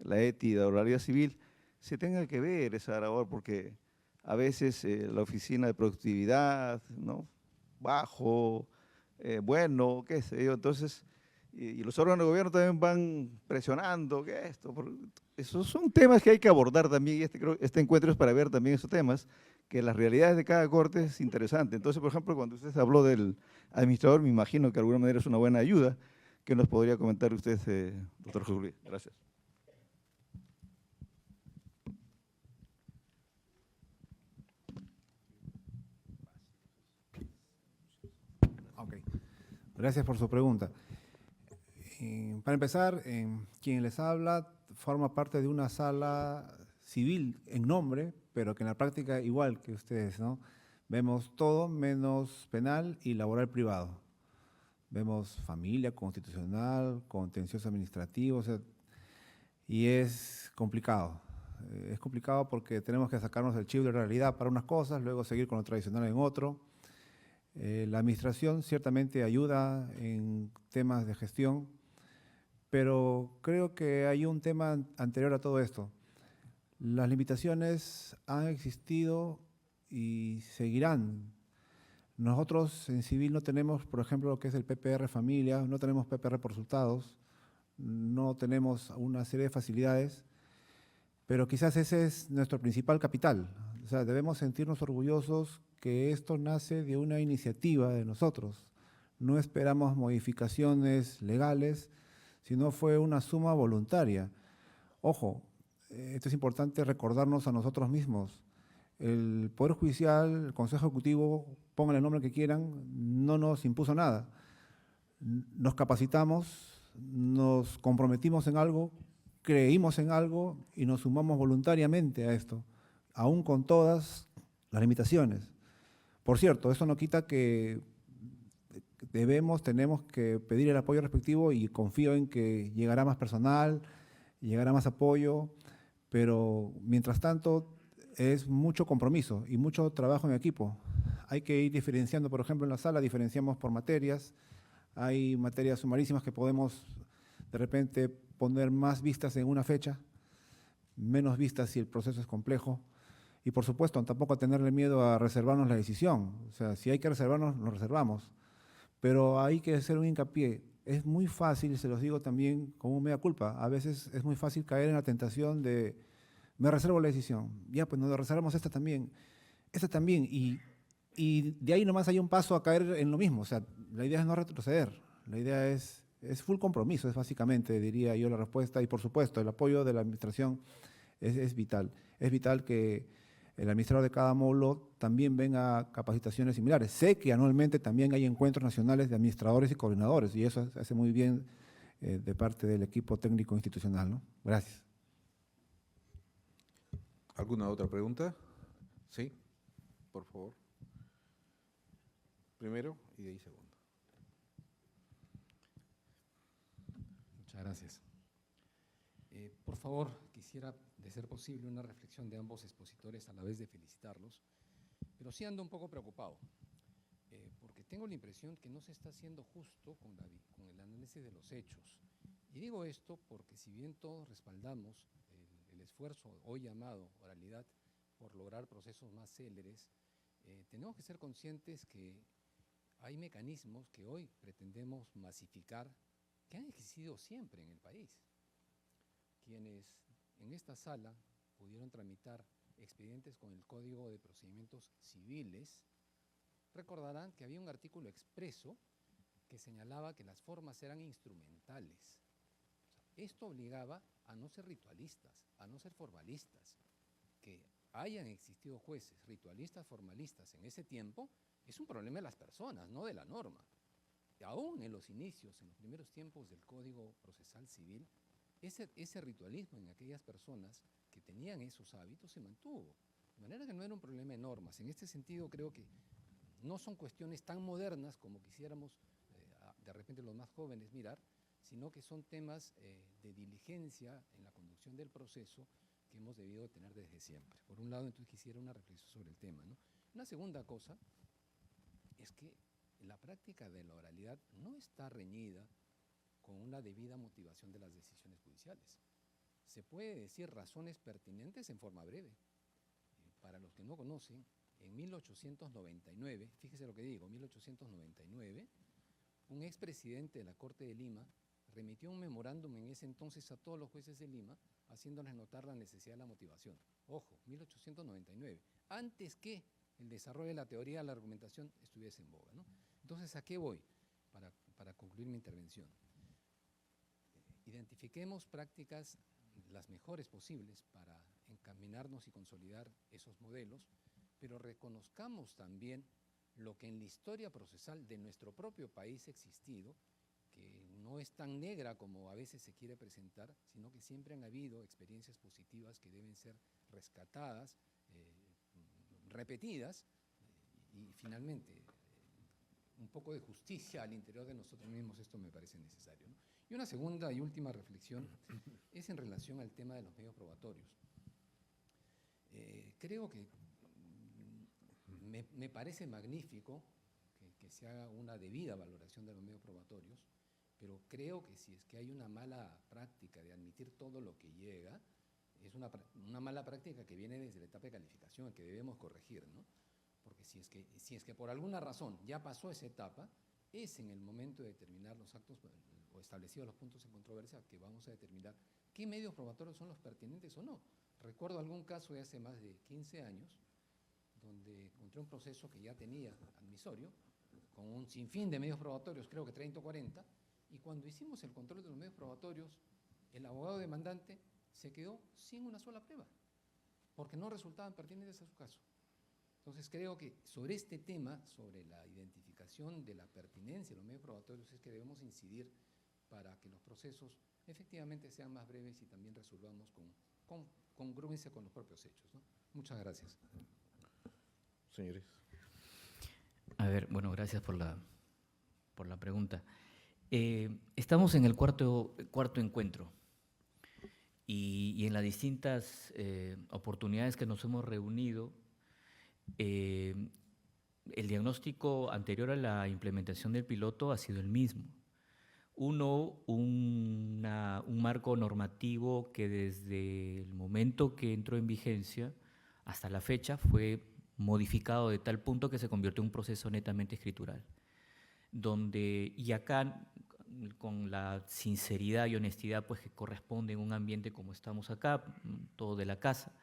la ética de la realidad civil se tenga que ver esa labor, porque a veces la oficina de productividad, ¿no? Bajo, bueno, qué sé yo, entonces, y los órganos de gobierno también van presionando, que esto, esos son temas que hay que abordar también, y este encuentro es para ver también esos temas, que las realidades de cada corte es interesante. Entonces, por ejemplo, cuando usted habló del administrador, me imagino que de alguna manera es una buena ayuda. ¿Qué nos podría comentar usted, doctor José Luis? Gracias. Ok, gracias por su pregunta. Para empezar, quien les habla forma parte de una sala civil en nombre, pero que en la práctica igual que ustedes, ¿no? Vemos todo menos penal y laboral privado. Vemos familia, constitucional, contencioso administrativo, o sea, y es complicado. Es complicado porque tenemos que sacarnos el chip de realidad para unas cosas, luego seguir con lo tradicional en otro. La administración ciertamente ayuda en temas de gestión, pero creo que hay un tema anterior a todo esto. Las limitaciones han existido y seguirán. Nosotros en civil no tenemos, por ejemplo, lo que es el PPR familia, no tenemos PPR por resultados, no tenemos una serie de facilidades, pero quizás ese es nuestro principal capital. O sea, debemos sentirnos orgullosos que esto nace de una iniciativa de nosotros. No esperamos modificaciones legales, sino fue una suma voluntaria. Ojo, esto es importante recordarnos a nosotros mismos. El Poder Judicial, el Consejo Ejecutivo, pongan el nombre que quieran, no nos impuso nada. Nos capacitamos, nos comprometimos en algo, creímos en algo y nos sumamos voluntariamente a esto, aún con todas las limitaciones. Por cierto, eso no quita que tenemos que pedir el apoyo respectivo y confío en que llegará más personal, llegará más apoyo, pero mientras tanto es mucho compromiso y mucho trabajo en equipo. Hay que ir diferenciando, por ejemplo, en la sala diferenciamos por materias, hay materias sumarísimas que podemos de repente poner más vistas en una fecha, menos vistas si el proceso es complejo, y por supuesto tampoco tenerle miedo a reservarnos la decisión. O sea, si hay que reservarnos, nos reservamos. Pero hay que hacer un hincapié. Es muy fácil, se los digo también como mea culpa, a veces es muy fácil caer en la tentación de me reservo la decisión. Ya, pues nos reservamos esta también, y de ahí nomás hay un paso a caer en lo mismo. O sea, la idea es no retroceder, la idea es full compromiso, es básicamente, diría yo, la respuesta, y por supuesto, el apoyo de la administración es vital. Es vital que el administrador de cada módulo también venga a capacitaciones similares. Sé que anualmente también hay encuentros nacionales de administradores y coordinadores, y eso se hace muy bien de parte del equipo técnico institucional, ¿no? Gracias. ¿Alguna otra pregunta? Sí, por favor. Primero y de ahí segundo. Muchas gracias. Por favor, quisiera, de ser posible, una reflexión de ambos expositores a la vez de felicitarlos, pero sí ando un poco preocupado, porque tengo la impresión que no se está haciendo justo con el análisis de los hechos. Y digo esto porque si bien todos respaldamos el esfuerzo hoy llamado oralidad por lograr procesos más céleres, tenemos que ser conscientes que hay mecanismos que hoy pretendemos masificar que han existido siempre en el país. Quienes en esta sala pudieron tramitar expedientes con el Código de Procedimientos Civiles recordarán que había un artículo expreso que señalaba que las formas eran instrumentales. O sea, esto obligaba a no ser ritualistas, a no ser formalistas. Que hayan existido jueces ritualistas, formalistas en ese tiempo, es un problema de las personas, no de la norma. Y aún en los inicios, en los primeros tiempos del Código Procesal Civil, ese ritualismo en aquellas personas que tenían esos hábitos se mantuvo. De manera que no era un problema de normas. En este sentido creo que no son cuestiones tan modernas como quisiéramos de repente los más jóvenes mirar, sino que son temas de diligencia en la conducción del proceso que hemos debido tener desde siempre. Por un lado, entonces quisiera una reflexión sobre el tema, ¿no? Una segunda cosa es que la práctica de la oralidad no está reñida con una debida motivación de las decisiones judiciales. Se puede decir razones pertinentes en forma breve. Para los que no conocen, en 1899, fíjese lo que digo, 1899, un expresidente de la Corte de Lima remitió un memorándum en ese entonces a todos los jueces de Lima, haciéndoles notar la necesidad de la motivación. Ojo, 1899, antes que el desarrollo de la teoría de la argumentación estuviese en boga, ¿no? Entonces, ¿a qué voy? Para concluir mi intervención. Identifiquemos prácticas las mejores posibles para encaminarnos y consolidar esos modelos, pero reconozcamos también lo que en la historia procesal de nuestro propio país ha existido, que no es tan negra como a veces se quiere presentar, sino que siempre han habido experiencias positivas que deben ser rescatadas, repetidas, y finalmente un poco de justicia al interior de nosotros mismos, esto me parece necesario, ¿no? Y una segunda y última reflexión es en relación al tema de los medios probatorios. Creo que me parece magnífico que se haga una debida valoración de los medios probatorios, pero creo que si es que hay una mala práctica de admitir todo lo que llega, es una mala práctica que viene desde la etapa de calificación, que debemos corregir, ¿no? Porque si es que por alguna razón ya pasó esa etapa, es en el momento de determinar los actos o establecidos los puntos en controversia que vamos a determinar qué medios probatorios son los pertinentes o no. Recuerdo algún caso de hace más de 15 años, donde encontré un proceso que ya tenía admisorio, con un sinfín de medios probatorios, creo que 30 o 40, y cuando hicimos el control de los medios probatorios, el abogado demandante se quedó sin una sola prueba, porque no resultaban pertinentes a su caso. Entonces creo que sobre este tema, sobre la identificación de la pertinencia de los medios probatorios, es que debemos incidir para que los procesos efectivamente sean más breves y también resolvamos con congruencia con los propios hechos, ¿no? Muchas gracias. Señores. A ver, bueno, gracias por la pregunta. Estamos en el cuarto encuentro y en las distintas oportunidades que nos hemos reunido, el diagnóstico anterior a la implementación del piloto ha sido el mismo. Uno, un marco normativo que desde el momento que entró en vigencia hasta la fecha fue modificado de tal punto que se convirtió en un proceso netamente escritural, y acá, con la sinceridad y honestidad pues, que corresponde en un ambiente como estamos acá, todo de la casa,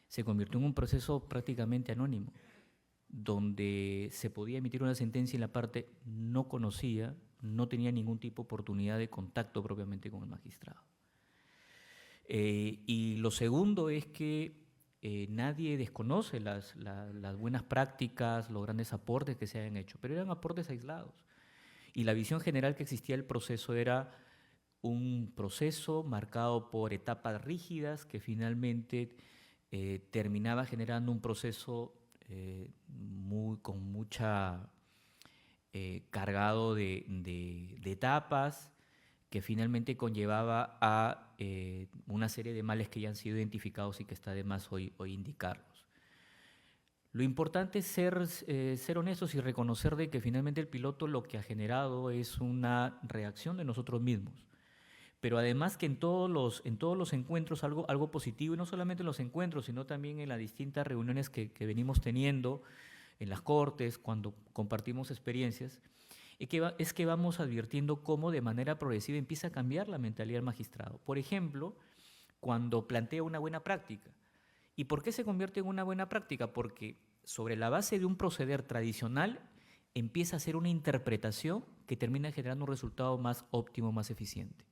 se convirtió en un proceso prácticamente anónimo, donde se podía emitir una sentencia y la parte no conocía, no tenía ningún tipo de oportunidad de contacto propiamente con el magistrado. Y lo segundo es que nadie desconoce las buenas prácticas, los grandes aportes que se hayan hecho, pero eran aportes aislados. Y la visión general que existía del proceso era un proceso marcado por etapas rígidas que finalmente terminaba generando un proceso con mucha cargado de etapas que finalmente conllevaba a una serie de males que ya han sido identificados y que está de más hoy indicarlos. Lo importante es ser honestos y reconocer de que finalmente el piloto lo que ha generado es una reacción de nosotros mismos. Pero además que en todos los encuentros algo positivo, y no solamente en los encuentros, sino también en las distintas reuniones que venimos teniendo en las cortes, cuando compartimos experiencias, es que vamos advirtiendo cómo de manera progresiva empieza a cambiar la mentalidad del magistrado. Por ejemplo, cuando plantea una buena práctica. ¿Y por qué se convierte en una buena práctica? Porque sobre la base de un proceder tradicional empieza a hacer una interpretación que termina generando un resultado más óptimo, más eficiente.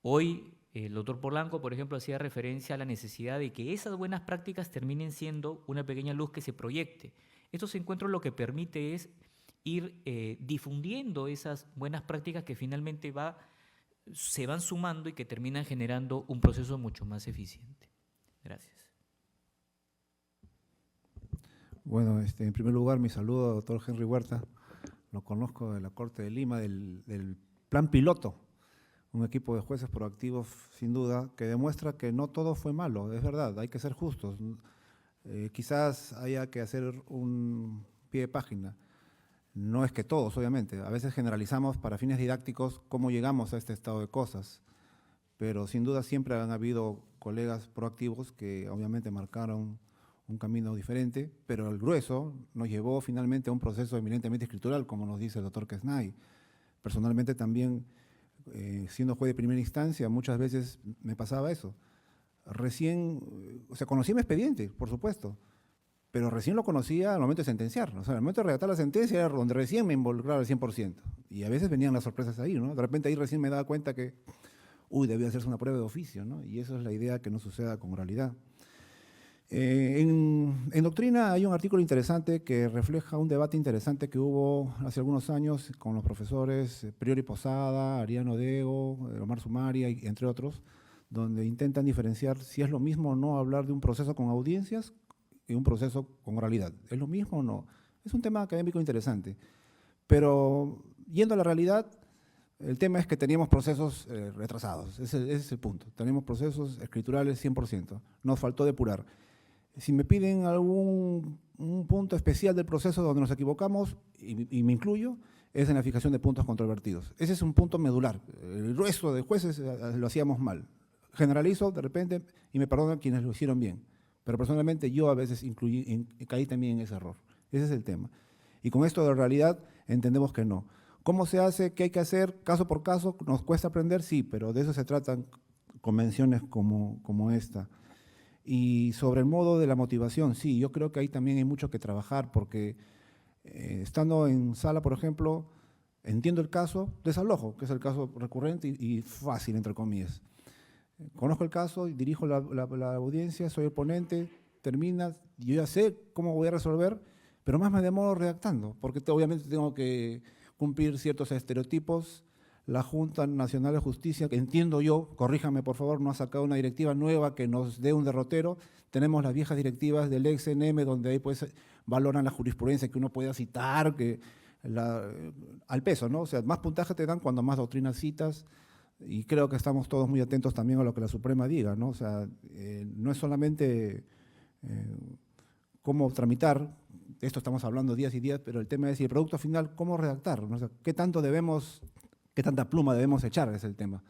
Hoy el doctor Polanco, por ejemplo, hacía referencia a la necesidad de que esas buenas prácticas terminen siendo una pequeña luz que se proyecte. Estos encuentros lo que permite es ir difundiendo esas buenas prácticas que finalmente se van sumando y que terminan generando un proceso mucho más eficiente. Gracias. Bueno, en primer lugar, mi saludo al doctor Henry Huerta. Lo conozco de la Corte de Lima, del Plan Piloto, un equipo de jueces proactivos, sin duda, que demuestra que no todo fue malo. Es verdad, hay que ser justos. Quizás haya que hacer un pie de página. No es que todos, obviamente. A veces generalizamos para fines didácticos cómo llegamos a este estado de cosas. Pero sin duda siempre han habido colegas proactivos que obviamente marcaron un camino diferente, pero el grueso nos llevó finalmente a un proceso eminentemente escritural, como nos dice el doctor Quesnay. Personalmente también, siendo juez de primera instancia, muchas veces me pasaba eso. Conocí mi expediente, por supuesto, pero recién lo conocía al momento de sentenciar. O sea, al momento de redactar la sentencia era donde recién me involucraba al 100%. Y a veces venían las sorpresas ahí, ¿no? De repente ahí recién me daba cuenta que, debía hacerse una prueba de oficio, ¿no? Y eso es la idea, que no suceda con oralidad. En doctrina hay un artículo interesante que refleja un debate interesante que hubo hace algunos años con los profesores Priori Posada, Ariano Dego, Omar Sumaria, entre otros, donde intentan diferenciar si es lo mismo o no hablar de un proceso con audiencias y un proceso con oralidad. ¿Es lo mismo o no? Es un tema académico interesante. Pero yendo a la realidad, el tema es que teníamos procesos retrasados. Ese es el punto. Tenemos procesos escriturales 100%. Nos faltó depurar. Si me piden un punto especial del proceso donde nos equivocamos, y me incluyo, es en la fijación de puntos controvertidos. Ese es un punto medular. El resto de jueces lo hacíamos mal. Generalizo de repente y me perdonan quienes lo hicieron bien. Pero personalmente yo a veces caí también en ese error. Ese es el tema. Y con esto de realidad entendemos que no. ¿Cómo se hace? ¿Qué hay que hacer? Caso por caso, ¿nos cuesta aprender? Sí, pero de eso se tratan convenciones como esta. Y sobre el modo de la motivación, sí, yo creo que ahí también hay mucho que trabajar, porque estando en sala, por ejemplo, entiendo el caso, desalojo, que es el caso recurrente y fácil, entre comillas. conozco el caso y dirijo la audiencia, soy el ponente, termina, yo ya sé cómo voy a resolver, pero más me demoro redactando, porque obviamente tengo que cumplir ciertos estereotipos. La Junta Nacional de Justicia, que entiendo yo, corríjame por favor, no ha sacado una directiva nueva que nos dé un derrotero. Tenemos las viejas directivas del ex-NM, donde ahí pues valoran la jurisprudencia que uno pueda citar, al peso, ¿no? O sea, más puntaje te dan cuando más doctrinas citas, y creo que estamos todos muy atentos también a lo que la Suprema diga, ¿no? O sea, no es solamente cómo tramitar, de esto estamos hablando días y días, pero el tema es, y el producto final, cómo redactar, ¿no? O sea, qué tanta pluma debemos echar, es el tema.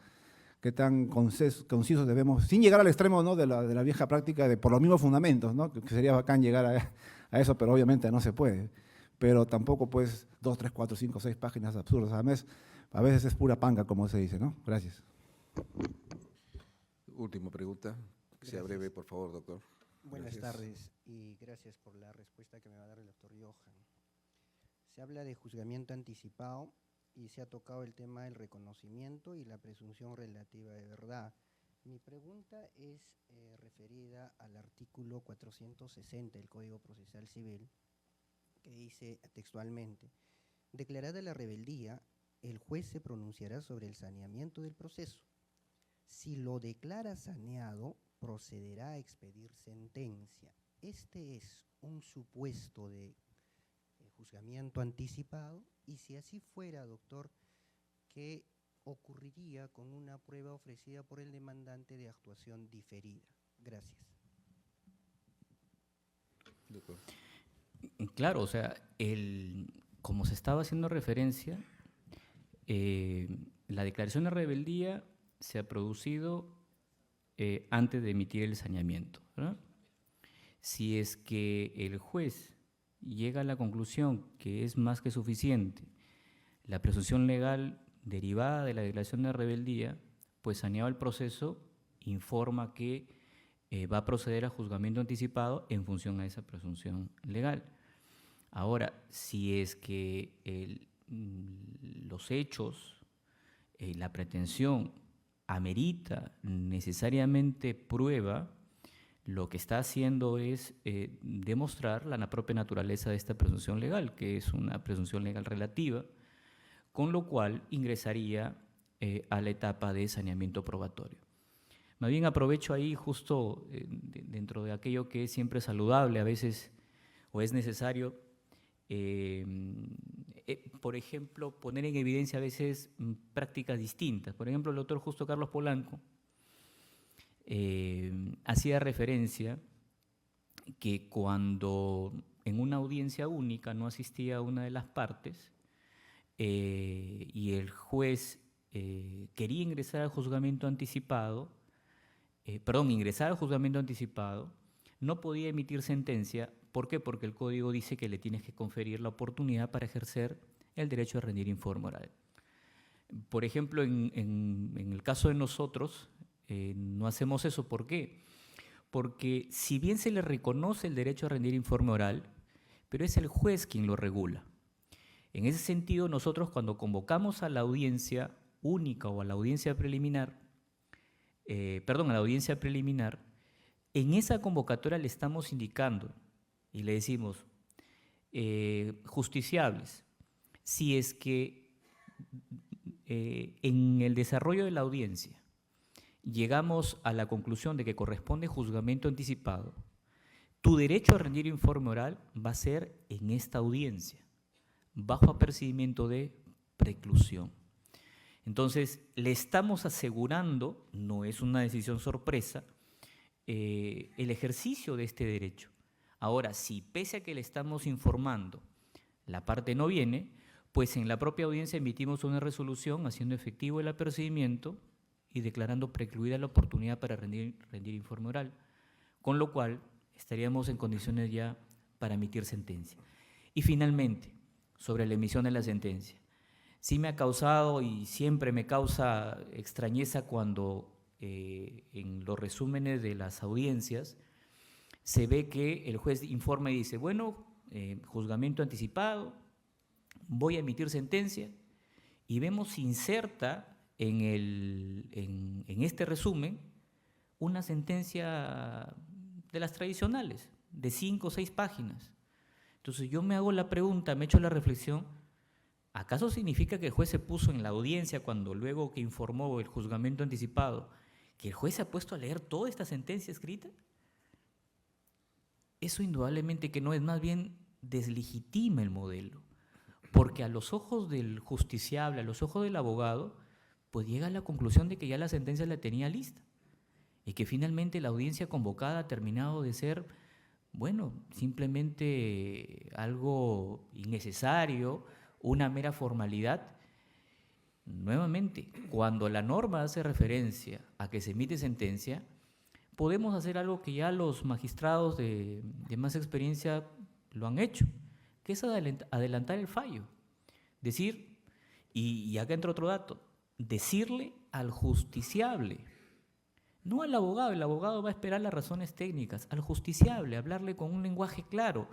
Qué tan concisos debemos, sin llegar al extremo, ¿no?, de la vieja práctica de por los mismos fundamentos, ¿no?, que sería bacán llegar a eso, pero obviamente no se puede. Pero tampoco, pues, 2, 3, 4, 5, 6 páginas absurdas. A veces es pura panga, como se dice, ¿no? Gracias. Última pregunta. Que sea breve, por favor, doctor. Buenas Gracias. tardes y gracias por la respuesta que me va a dar el doctor Johan. Se habla de juzgamiento anticipado y se ha tocado el tema del reconocimiento y la presunción relativa de verdad. Mi pregunta es referida al artículo 460 del Código Procesal Civil, que dice textualmente: declarada la rebeldía, el juez se pronunciará sobre el saneamiento del proceso. Si lo declara saneado, procederá a expedir sentencia. Este es un supuesto de juzgamiento anticipado, y si así fuera, doctor, ¿qué ocurriría con una prueba ofrecida por el demandante de actuación diferida? Gracias. Doctor. Claro, o sea, como se estaba haciendo referencia, la declaración de rebeldía se ha producido antes de emitir el saneamiento, ¿verdad? Si es que el juez llega a la conclusión que es más que suficiente la presunción legal derivada de la declaración de rebeldía, pues saneado el proceso, informa que va a proceder a juzgamiento anticipado en función a esa presunción legal. Ahora, si es que los hechos, la pretensión amerita necesariamente prueba, lo que está haciendo es demostrar la propia naturaleza de esta presunción legal, que es una presunción legal relativa, con lo cual ingresaría a la etapa de saneamiento probatorio. Más bien aprovecho ahí justo dentro de aquello que es siempre saludable a veces o es necesario, por ejemplo, poner en evidencia a veces prácticas distintas. Por ejemplo, el doctor Justo Carlos Polanco hacía referencia que cuando en una audiencia única no asistía una de las partes y el juez quería ingresar al juzgamiento anticipado, no podía emitir sentencia. ¿Por qué? Porque el código dice que le tienes que conferir la oportunidad para ejercer el derecho a rendir informe oral. Por ejemplo, en el caso de nosotros, no hacemos eso. ¿Por qué? Porque si bien se le reconoce el derecho a rendir informe oral, pero es el juez quien lo regula. En ese sentido, nosotros cuando convocamos a la audiencia única o a la audiencia preliminar, en esa convocatoria le estamos indicando y le decimos, justiciables, si es que en el desarrollo de la audiencia llegamos a la conclusión de que corresponde juzgamiento anticipado, tu derecho a rendir informe oral va a ser en esta audiencia, bajo apercibimiento de preclusión. Entonces, le estamos asegurando, no es una decisión sorpresa, el ejercicio de este derecho. Ahora, si pese a que le estamos informando, la parte no viene, pues en la propia audiencia emitimos una resolución haciendo efectivo el apercibimiento y declarando precluida la oportunidad para rendir informe oral, con lo cual estaríamos en condiciones ya para emitir sentencia. Y finalmente, sobre la emisión de la sentencia, sí me ha causado y siempre me causa extrañeza cuando en los resúmenes de las audiencias se ve que el juez informa y dice, bueno, juzgamiento anticipado, voy a emitir sentencia, y vemos inserta en este resumen una sentencia de las tradicionales, de 5 o 6 páginas. Entonces yo me hago la pregunta, me echo la reflexión, ¿acaso significa que el juez se puso en la audiencia cuando luego que informó el juzgamiento anticipado, que el juez se ha puesto a leer toda esta sentencia escrita? Eso indudablemente que no es, más bien deslegitima el modelo, porque a los ojos del justiciable, a los ojos del abogado, pues llega a la conclusión de que ya la sentencia la tenía lista y que finalmente la audiencia convocada ha terminado de ser, bueno, simplemente algo innecesario, una mera formalidad. Nuevamente, cuando la norma hace referencia a que se emite sentencia, podemos hacer algo que ya los magistrados de más experiencia lo han hecho, que es adelantar el fallo. Decir, y acá entra otro dato, decirle al justiciable, no al abogado, el abogado va a esperar las razones técnicas, al justiciable, hablarle con un lenguaje claro.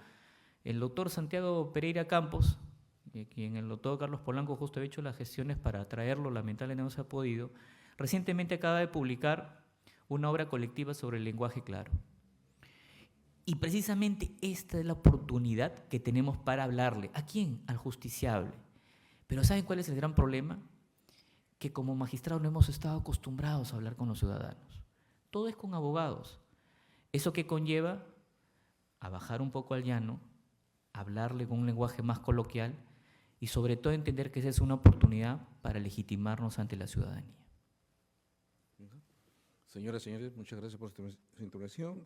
El doctor Santiago Pereira Campos, quien el doctor Carlos Polanco justo ha hecho las gestiones para traerlo, lamentablemente no se ha podido, recientemente acaba de publicar una obra colectiva sobre el lenguaje claro. Y precisamente esta es la oportunidad que tenemos para hablarle. ¿A quién? Al justiciable. Pero ¿saben cuál es el gran problema? Que como magistrados no hemos estado acostumbrados a hablar con los ciudadanos. Todo es con abogados. ¿Eso qué conlleva? A bajar un poco al llano, hablarle con un lenguaje más coloquial y sobre todo entender que esa es una oportunidad para legitimarnos ante la ciudadanía. Señoras y señores, muchas gracias por su intervención.